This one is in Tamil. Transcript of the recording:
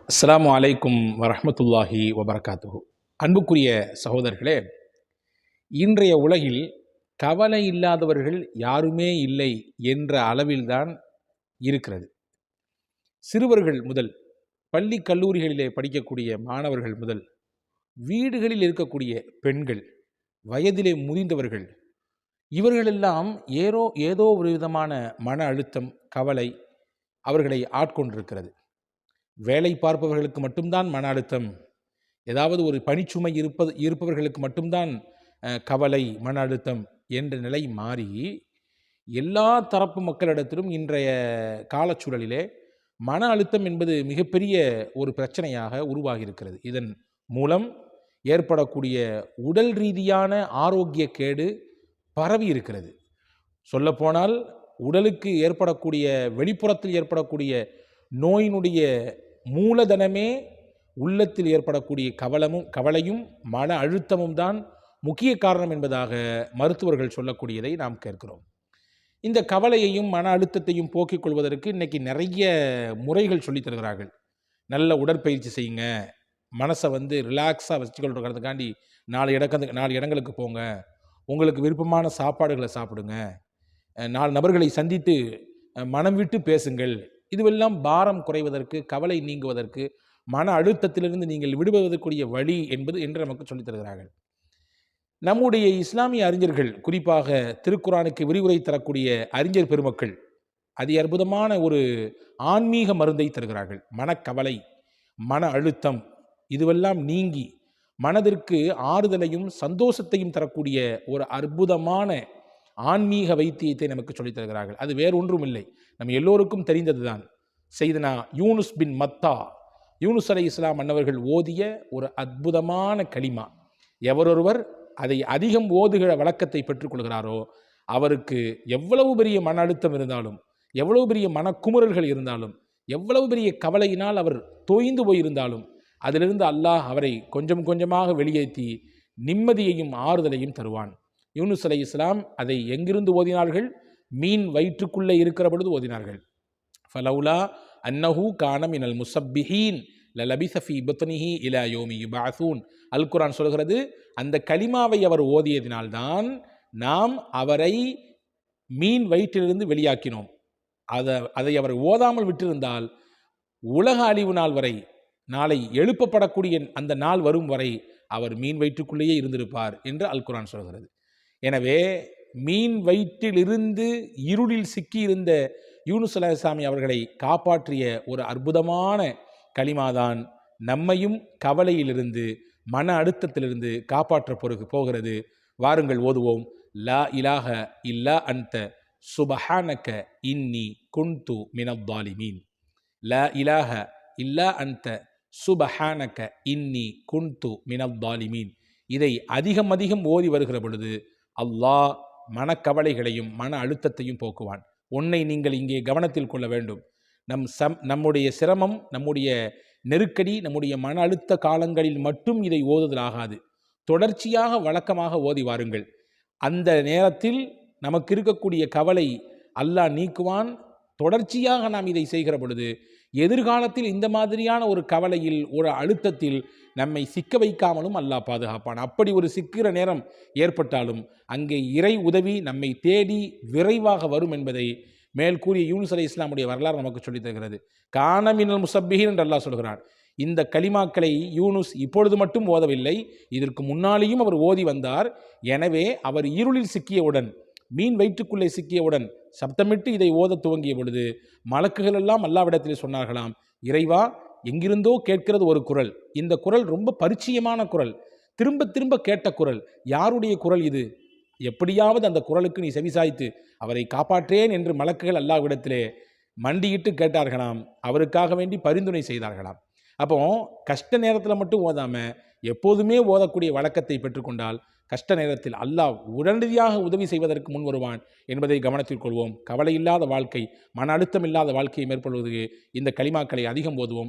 அஸ்ஸலாமு அலைக்கும் வரஹ்மத்துல்லாஹி வபரகாத்துஹு. அன்புக்குரிய சகோதரர்களே, இன்றைய உலகில் கவலை இல்லாதவர்கள் யாருமே இல்லை என்ற அளவில்தான் இருக்கிறது. சிறுவர்கள் முதல் பள்ளி கல்லூரிகளிலே படிக்கக்கூடிய மாணவர்கள் முதல் வீடுகளில் இருக்கக்கூடிய பெண்கள், வயதிலே முதிர்ந்தவர்கள், இவர்களெல்லாம் ஏதோ ஒரு விதமான மன அழுத்தம், கவலை அவர்களை ஆட்கொண்டிருக்கிறது. வேலை பார்ப்பவர்களுக்கு மட்டும்தான் மன அழுத்தம், ஏதாவது ஒரு பணிச்சுமை இருப்பவர்களுக்கு மட்டும்தான் கவலை, மன அழுத்தம் என்ற நிலை மாறி எல்லா தரப்பு மக்களிடத்திலும் இன்றைய காலச்சூழலிலே மன அழுத்தம் என்பது மிகப்பெரிய ஒரு பிரச்சனையாக உருவாகி இருக்கிறது. இதன் மூலம் ஏற்படக்கூடிய உடல் ரீதியான ஆரோக்கிய கேடு பரவி இருக்கிறது. சொல்லப்போனால் உடலுக்கு ஏற்படக்கூடிய, வெளிப்புறத்தில் ஏற்படக்கூடிய நோயினுடைய மூலதனமே உள்ளத்தில் ஏற்படக்கூடிய கவலையும் மன அழுத்தமும் தான் முக்கிய காரணம் என்பதாக மருத்துவர்கள் சொல்லக்கூடியதை நாம் கேட்கிறோம். இந்த கவலையையும் மன அழுத்தத்தையும் போக்கிக் கொள்வதற்கு இன்றைக்கி நிறைய முறைகள் சொல்லித் தருகிறார்கள். நல்ல உடற்பயிற்சி செய்யுங்க, மனசை ரிலாக்ஸாக வச்சுக்கொள்றதுக்காண்டி 4 இடங்களுக்கு போங்க, உங்களுக்கு விருப்பமான சாப்பாடுகளை சாப்பிடுங்க, 4 நபர்களை சந்தித்து மனம் விட்டு பேசுங்கள். இதுவெல்லாம் பாரம் குறைவதற்கு, கவலை நீங்குவதற்கு, மன அழுத்தத்திலிருந்து நீங்கள் விடுபடுவதற்குரிய வழி என்று நமக்கு சொல்லித் தருகிறார்கள். நம்முடைய இஸ்லாமிய அறிஞர்கள், குறிப்பாக திருக்குரானுக்கு விரிவுரை தரக்கூடிய அறிஞர் பெருமக்கள் அதி அற்புதமான ஒரு ஆன்மீக மருந்தை தருகிறார்கள். மனக்கவலை, மன அழுத்தம் இதுவெல்லாம் நீங்கி மனதிற்கு ஆறுதலையும் சந்தோஷத்தையும் தரக்கூடிய ஒரு அற்புதமான ஆன்மீக வைத்தியத்தை நமக்கு சொல்லித் தருகிறார்கள். அது வேறொன்றும் இல்லை, நம்ம எல்லோருக்கும் தெரிந்ததுதான். செய்தனா யூனுஸ் பின் மத்தா, யூனுஸ் அலைஹிஸ்ஸலாம் அன்னவர்கள் ஓதிய ஒரு அற்புதமான கலிமா. எவரொருவர் அதை அதிகம் ஓதுகிற வழக்கத்தை பெற்றுக்கொள்கிறாரோ அவருக்கு எவ்வளவு பெரிய மன அழுத்தம் இருந்தாலும், எவ்வளவு பெரிய மனக்குமுறல்கள் இருந்தாலும், எவ்வளவு பெரிய கவலையினால் அவர் தோய்ந்து போயிருந்தாலும் அதிலிருந்து அல்லாஹ் அவரை கொஞ்சம் கொஞ்சமாக வெளியேற்றி நிம்மதியையும் ஆறுதலையும் தருவான். யூனுஸ் அலைஹிஸ்ஸலாம் அதை எங்கிருந்து ஓதினார்கள்? மீன் வயிற்றுக்குள்ளே இருக்கிற பொழுது ஓதினார்கள். ஃபலவுலா அன்னஹு கான மினல் முஸப்பிஹீன் லலபிஸ ஃபீ பத்னிஹி இலா யௌமி யுபஅஸூன். அல் குர்ஆன் சொல்கிறது, அந்த கலிமாவை அவர் ஓதியதினால்தான் நாம் அவரை மீன் வயிற்றிலிருந்து வெளியாக்கினோம். அதை அவர் ஓதாமல் விட்டிருந்தால் உலக அழிவு நாள் வரை, நாளை எழுப்பப்படக்கூடிய அந்த நாள் வரும் வரை அவர் மீன் வயிற்றுக்குள்ளேயே இருந்திருப்பார் என்று அல் குர்ஆன் சொல்கிறது. எனவே மீன் வயிற்றிலிருந்து இருளில் சிக்கியிருந்த யூனுஸ் அலைஹிஸ்ஸலாம் அவர்களை காப்பாற்றிய ஒரு அற்புதமான கலிமாதான் நம்மையும் கவலையிலிருந்து, மன அழுத்தத்திலிருந்து காப்பாற்ற போகிறது. வாருங்கள் ஓதுவோம். லா இலாஹ இல்லா அன்த சுபஹானக இன்னி குன்து மினல் ஸாலிமீன். லா இலாஹ இல்லா அன்த சுபஹானக இன்னி குன்து மினல் ஸாலிமீன். இதை அதிகம் ஓதி வருகிற பொழுது அல்லாஹ் மனக்கவலைகளையும் மன அழுத்தத்தையும் போக்குவான். ஒன்றை நீங்கள் இங்கே கவனத்தில் கொள்ள வேண்டும். நம்முடைய சிரமம், நம்முடைய நெருக்கடி, நம்முடைய மன அழுத்த காலங்களில் மட்டும் இதை ஓதுதல் ஆகாது. தொடர்ச்சியாக வழக்கமாக ஓதி வாருங்கள். அந்த நேரத்தில் நமக்கு இருக்கக்கூடிய கவலை அல்லாஹ் நீக்குவான். தொடர்ச்சியாக நாம் இதை செய்கிற பொழுது எதிர்காலத்தில் இந்த மாதிரியான ஒரு கவலையில், ஒரு அழுத்தத்தில் நம்மை சிக்க வைக்காமலும் அல்லாஹ் பாதுகாப்பான். அப்படி ஒரு சிக்கிற நேரம் ஏற்பட்டாலும் அங்கே இறை உதவி நம்மை தேடி விரைவாக வரும் என்பதை மேல்கூறிய யூனுஸ் அலைஹிஸ்ஸலாமுடைய வரலாறு நமக்கு சொல்லித் தருகிறது. கான மினல் முஸப்பிஹீன் என்று அல்லாஹ் சொல்கிறான். இந்த கலிமாக்களை யூனுஸ் இப்பொழுது மட்டும் ஓதவில்லை, இதற்கு முன்னாலேயும் அவர் ஓதி வந்தார். எனவே அவர் இருளில் சிக்கியவுடன், மீன் வயிற்றுக்குள்ளே சிக்கியவுடன் சப்தமிட்டு இதை ஓத துவங்கிய பொழுது மலக்குகள் எல்லாம் அல்லாஹ்விடத்தில் சொன்னார்களாம், இறைவா, எங்கிருந்தோ கேட்கிறது ஒரு குரல், இந்த குரல் ரொம்ப பரிச்சயமான குரல், திரும்ப திரும்ப கேட்ட குரல், யாருடைய குரல் இது? எப்படியாவது அந்த குரலுக்கு நீ செவிசாய்த்து அவரை காப்பாற்றேன் என்று மலக்குகள் அல்லாஹ்விடத்திலே மண்டியிட்டு கேட்டார்களாம். அவருக்காக வேண்டி பரிந்துரை செய்தார்களாம். அப்போ கஷ்ட நேரத்தில் மட்டும் ஓதாமல் எப்போதுமே ஓதக்கூடிய வழக்கத்தை பெற்றுக்கொண்டால் கஷ்ட நேரத்தில் அல்லாஹ் உடனடியாக உதவி செய்வதற்கு முன் வருவான் என்பதை கவனத்தில் கொள்வோம். கவலை இல்லாத வாழ்க்கை, மன அழுத்தம் இல்லாத வாழ்க்கையை மேற்கொள்வதற்கு இந்த கலிமாக்களை அதிகம் ஓதுவோம்.